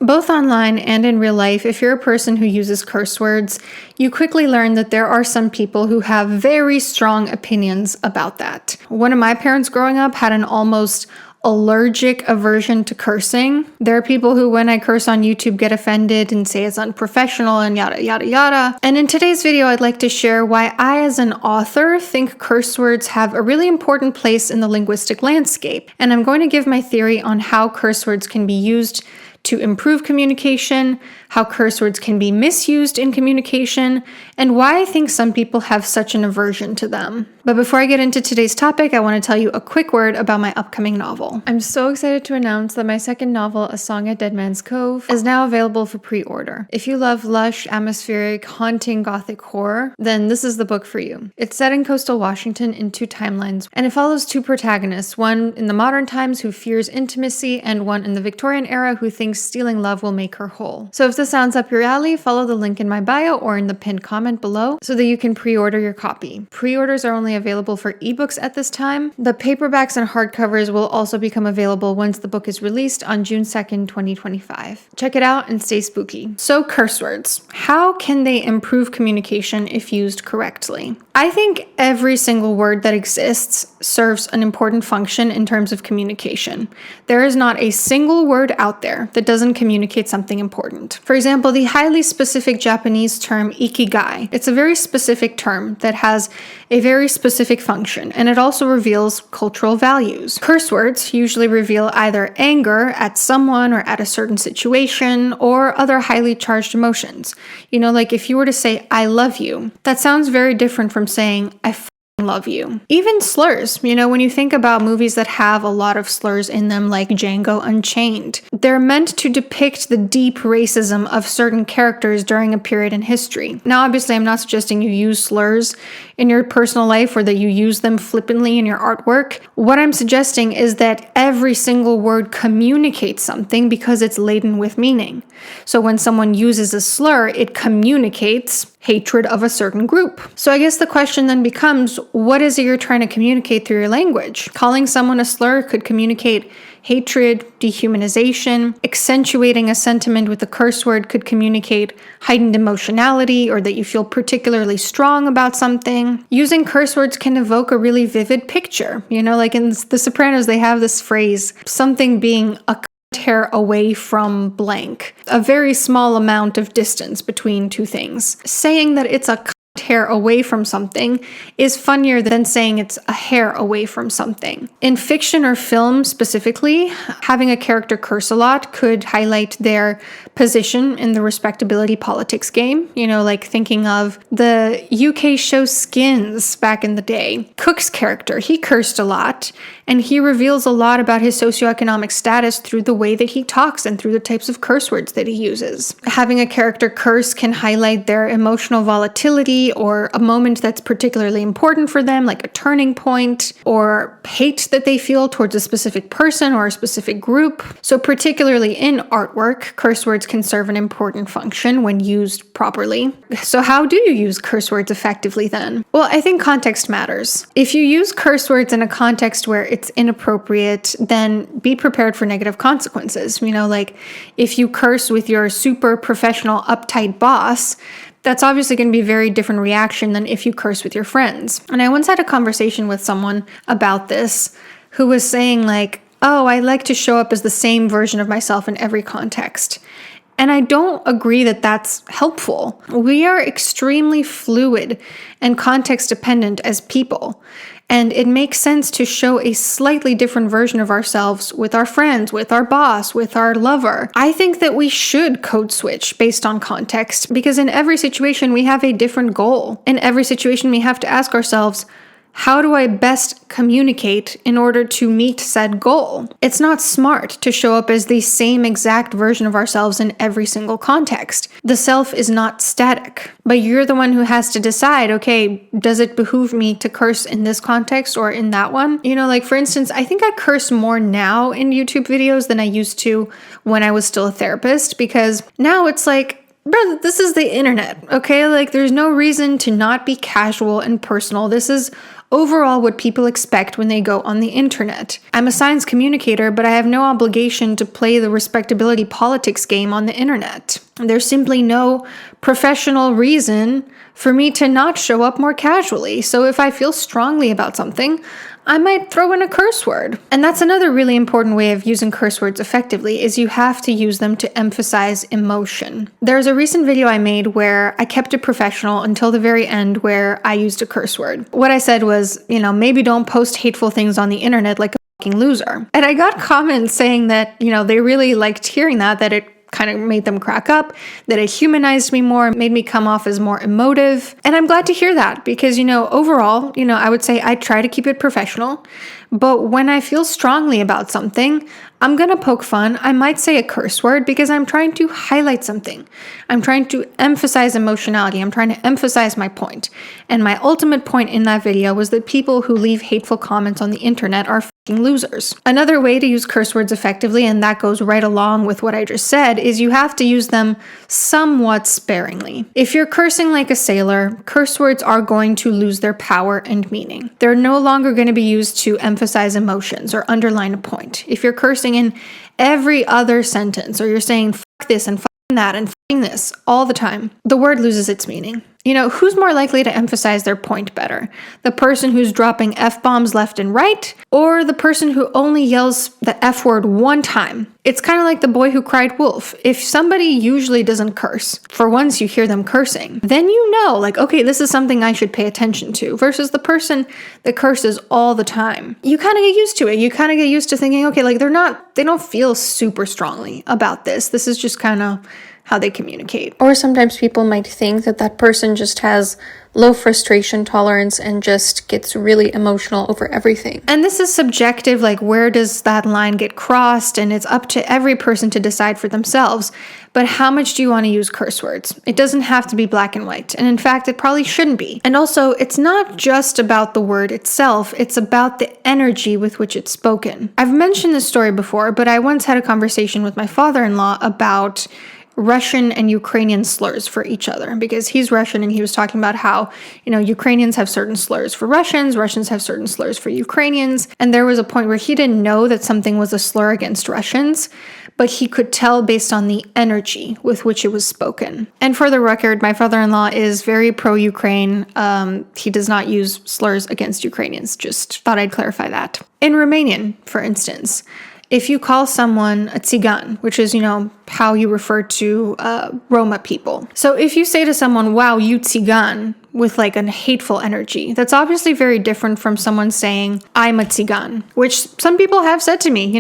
Both online and in real life, if you're a person who uses curse words, you quickly learn that there are some people who have very strong opinions about that. One of my parents growing up had an almost allergic aversion to cursing. There are people who, when I curse on YouTube, get offended and say it's unprofessional and yada yada yada. And in today's video, I'd like to share why I, as an author, think curse words have a really important place in the linguistic landscape. And I'm going to give my theory on how curse words can be used to improve communication, how curse words can be misused in communication, and why I think some people have such an aversion to them. But before I get into today's topic, I want to tell you a quick word about my upcoming novel. I'm so excited to announce that my second novel, A Song at Dead Man's Cove, is now available for pre-order. If you love lush, atmospheric, haunting gothic horror, then this is the book for you. It's set in coastal Washington in 2 timelines, and it follows 2 protagonists, one in the modern times who fears intimacy, and one in the Victorian era who thinks stealing love will make her whole. So if this sounds up your alley, follow the link in my bio or in the pinned comment below so that you can pre-order your copy. Pre-orders are only available for ebooks at this time. The paperbacks and hardcovers will also become available once the book is released on June 2nd, 2025. Check it out and stay spooky. So curse words. How can they improve communication if used correctly? I think every single word that exists serves an important function in terms of communication. There is not a single word out there that doesn't communicate something important. For example, the highly specific Japanese term ikigai. It's a very specific term that has a very specific function, and it also reveals cultural values. Curse words usually reveal either anger at someone or at a certain situation, or other highly charged emotions. You know, like if you were to say, "I love you," that sounds very different from saying, "I love you." Even slurs, you know, when you think about movies that have a lot of slurs in them, like Django Unchained, they're meant to depict the deep racism of certain characters during a period in history. Now, obviously, I'm not suggesting you use slurs in your personal life or that you use them flippantly in your artwork. What I'm suggesting is that every single word communicates something because it's laden with meaning. So when someone uses a slur, it communicates hatred of a certain group. So I guess the question then becomes, what is it you're trying to communicate through your language? Calling someone a slur could communicate hatred, dehumanization. Accentuating a sentiment with a curse word could communicate heightened emotionality or that you feel particularly strong about something. Using curse words can evoke a really vivid picture. You know, like in The Sopranos, they have this phrase, something being a hair away from blank, a very small amount of distance between 2 things. Saying that it's a hair away from something is funnier than saying it's a hair away from something. In fiction or film specifically, having a character curse a lot could highlight their position in the respectability politics game. You know, like thinking of the UK show Skins back in the day. Cook's character, he cursed a lot, and he reveals a lot about his socioeconomic status through the way that he talks and through the types of curse words that he uses. Having a character curse can highlight their emotional volatility or a moment that's particularly important for them, like a turning point, or hate that they feel towards a specific person or a specific group. So particularly in artwork, curse words can serve an important function when used properly. So how do you use curse words effectively then? Well, I think context matters. If you use curse words in a context where it's inappropriate, then be prepared for negative consequences. You know, like if you curse with your super professional, uptight boss, that's obviously going to be a very different reaction than if you curse with your friends. And I once had a conversation with someone about this who was saying like, "Oh, I like to show up as the same version of myself in every context." And I don't agree that that's helpful. We are extremely fluid and context dependent as people. And it makes sense to show a slightly different version of ourselves with our friends, with our boss, with our lover. I think that we should code switch based on context because in every situation we have a different goal. In every situation we have to ask ourselves, how do I best communicate in order to meet said goal? It's not smart to show up as the same exact version of ourselves in every single context. The self is not static, but you're the one who has to decide, okay, does it behoove me to curse in this context or in that one? You know, like for instance, I think I curse more now in YouTube videos than I used to when I was still a therapist, because now it's like, bro, this is the internet, okay? Like there's no reason to not be casual and personal. This is overall what people expect when they go on the internet. I'm a science communicator, but I have no obligation to play the respectability politics game on the internet. There's simply no professional reason for me to not show up more casually. So if I feel strongly about something, I might throw in a curse word. And that's another really important way of using curse words effectively, is you have to use them to emphasize emotion. There's a recent video I made where I kept it professional until the very end where I used a curse word. What I said was, maybe don't post hateful things on the internet like a fucking loser. And I got comments saying that, they really liked hearing that it kind of made them crack up, that it humanized me more, made me come off as more emotive. And I'm glad to hear that because, overall, I would say I try to keep it professional. But when I feel strongly about something, I'm going to poke fun. I might say a curse word because I'm trying to highlight something. I'm trying to emphasize emotionality. I'm trying to emphasize my point. And my ultimate point in that video was that people who leave hateful comments on the internet are fucking losers. Another way to use curse words effectively, and that goes right along with what I just said, is you have to use them somewhat sparingly. If you're cursing like a sailor, curse words are going to lose their power and meaning. They're no longer going to be used to emphasize emotions or underline a point. If you're cursing in every other sentence, or you're saying fuck this and fuck that and fucking this all the time, the word loses its meaning. Who's more likely to emphasize their point better? The person who's dropping F-bombs left and right, or the person who only yells the F word one time? It's kind of like the boy who cried wolf. If somebody usually doesn't curse, for once you hear them cursing, then okay, this is something I should pay attention to, versus the person that curses all the time. You kind of get used to it. You kind of get used to thinking, okay, they don't feel super strongly about this. This is just kind of how they communicate. Or sometimes people might think that person just has low frustration tolerance and just gets really emotional over everything. And this is subjective, where does that line get crossed? And it's up to every person to decide for themselves. But how much do you want to use curse words? It doesn't have to be black and white. And in fact, it probably shouldn't be. And also, it's not just about the word itself. It's about the energy with which it's spoken. I've mentioned this story before, but I once had a conversation with my father-in-law about Russian and Ukrainian slurs for each other, because he's Russian and he was talking about how, Ukrainians have certain slurs for Russians, Russians have certain slurs for Ukrainians. And there was a point where he didn't know that something was a slur against Russians, but he could tell based on the energy with which it was spoken. And for the record, my father-in-law is very pro-Ukraine. He does not use slurs against Ukrainians. Just thought I'd clarify that. In Romanian, for instance, if you call someone a țigan, which is, how you refer to Roma people. So if you say to someone, wow, you țigan, with a hateful energy, that's obviously very different from someone saying, I'm a țigan, which some people have said to me,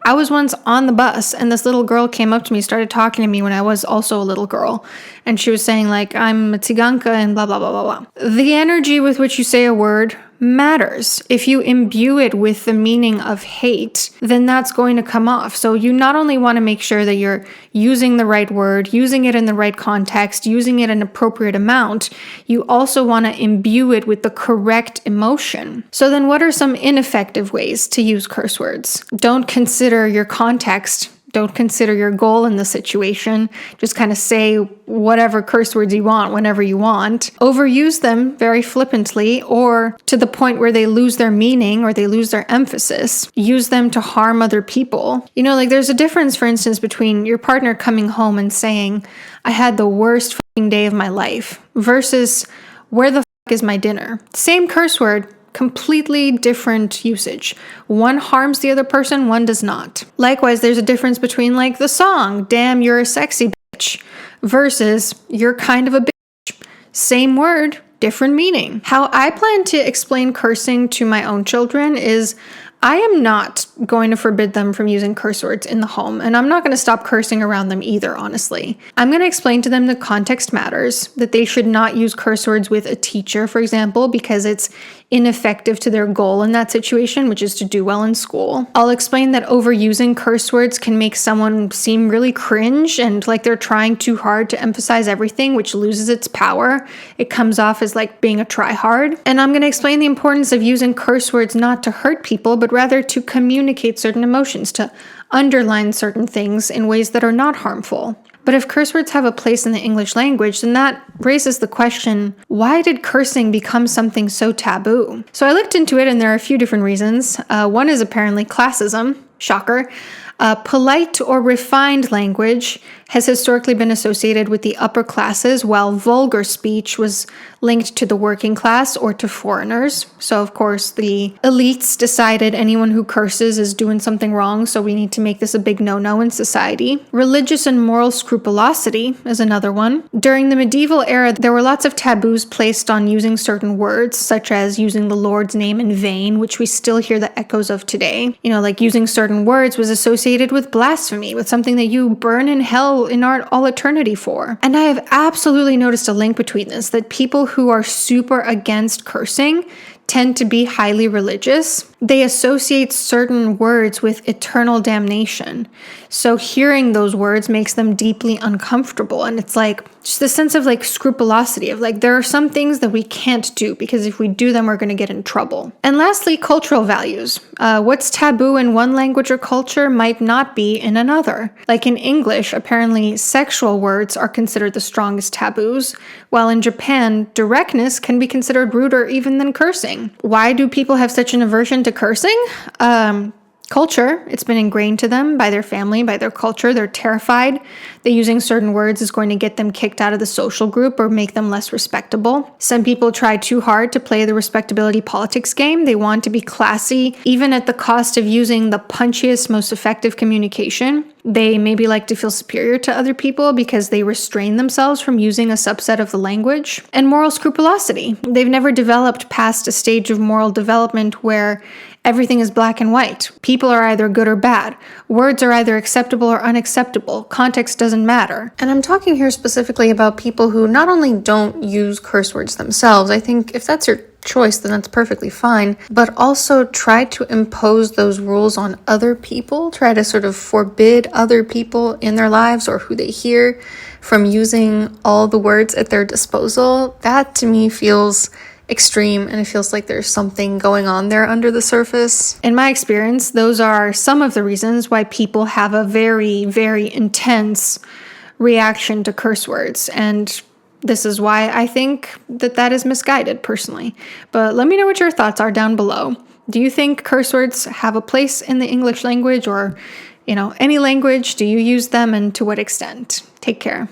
I was once on the bus and this little girl came up to me, started talking to me when I was also a little girl. And she was saying I'm a țiganka and blah, blah, blah, blah, blah. The energy with which you say a word matters. If you imbue it with the meaning of hate, then that's going to come off. So you not only want to make sure that you're using the right word, using it in the right context, using it in an appropriate amount, you also want to imbue it with the correct emotion. So then what are some ineffective ways to use curse words? Don't consider your context. Don't consider your goal in the situation. Just kind of say whatever curse words you want whenever you want. Overuse them very flippantly or to the point where they lose their meaning or they lose their emphasis. Use them to harm other people. There's a difference, for instance, between your partner coming home and saying, I had the worst fucking day of my life, versus where the fuck is my dinner? Same curse word, completely different usage. One harms the other person, one does not. Likewise, there's a difference between the song, damn, you're a sexy bitch, versus you're kind of a bitch. Same word, different meaning. How I plan to explain cursing to my own children is I am not going to forbid them from using curse words in the home, and I'm not going to stop cursing around them either, honestly. I'm going to explain to them that context matters, that they should not use curse words with a teacher, for example, because it's ineffective to their goal in that situation, which is to do well in school. I'll explain that overusing curse words can make someone seem really cringe and like they're trying too hard to emphasize everything, which loses its power. It comes off as being a try-hard. And I'm going to explain the importance of using curse words not to hurt people, but rather to communicate certain emotions, to underline certain things in ways that are not harmful. But if curse words have a place in the English language, then that raises the question, why did cursing become something so taboo? So I looked into it, and there are a few different reasons. One is apparently classism. Shocker. Polite or refined language has historically been associated with the upper classes, while vulgar speech was linked to the working class or to foreigners. So, of course, the elites decided anyone who curses is doing something wrong, so we need to make this a big no-no in society. Religious and moral scrupulosity is another one. During the medieval era, there were lots of taboos placed on using certain words, such as using the Lord's name in vain, which we still hear the echoes of today. Like using certain words was associated with blasphemy, with something that you burn in hell in all eternity for. And I have absolutely noticed a link between this, that people who are super against cursing tend to be highly religious. They associate certain words with eternal damnation. So hearing those words makes them deeply uncomfortable. And it's like just a sense of scrupulosity of there are some things that we can't do because if we do them, we're going to get in trouble. And lastly, cultural values. What's taboo in one language or culture might not be in another. Like in English, apparently sexual words are considered the strongest taboos, while in Japan, directness can be considered ruder even than cursing. Why do people have such an aversion to cursing? Culture. It's been ingrained to them by their family, by their culture. They're terrified that using certain words is going to get them kicked out of the social group or make them less respectable. Some people try too hard to play the respectability politics game. They want to be classy, even at the cost of using the punchiest, most effective communication. They maybe like to feel superior to other people because they restrain themselves from using a subset of the language. And moral scrupulosity. They've never developed past a stage of moral development where everything is black and white. People are either good or bad. Words are either acceptable or unacceptable. Context doesn't matter. And I'm talking here specifically about people who not only don't use curse words themselves, I think if that's your choice, then that's perfectly fine, but also try to impose those rules on other people, try to sort of forbid other people in their lives or who they hear from using all the words at their disposal. That to me feels extreme, and it feels like there's something going on there under the surface. In my experience, those are some of the reasons why people have a very, very intense reaction to curse words, and this is why I think that is misguided personally. But let me know what your thoughts are down below. Do you think curse words have a place in the English language or, any language? Do you use them, and to what extent? Take care.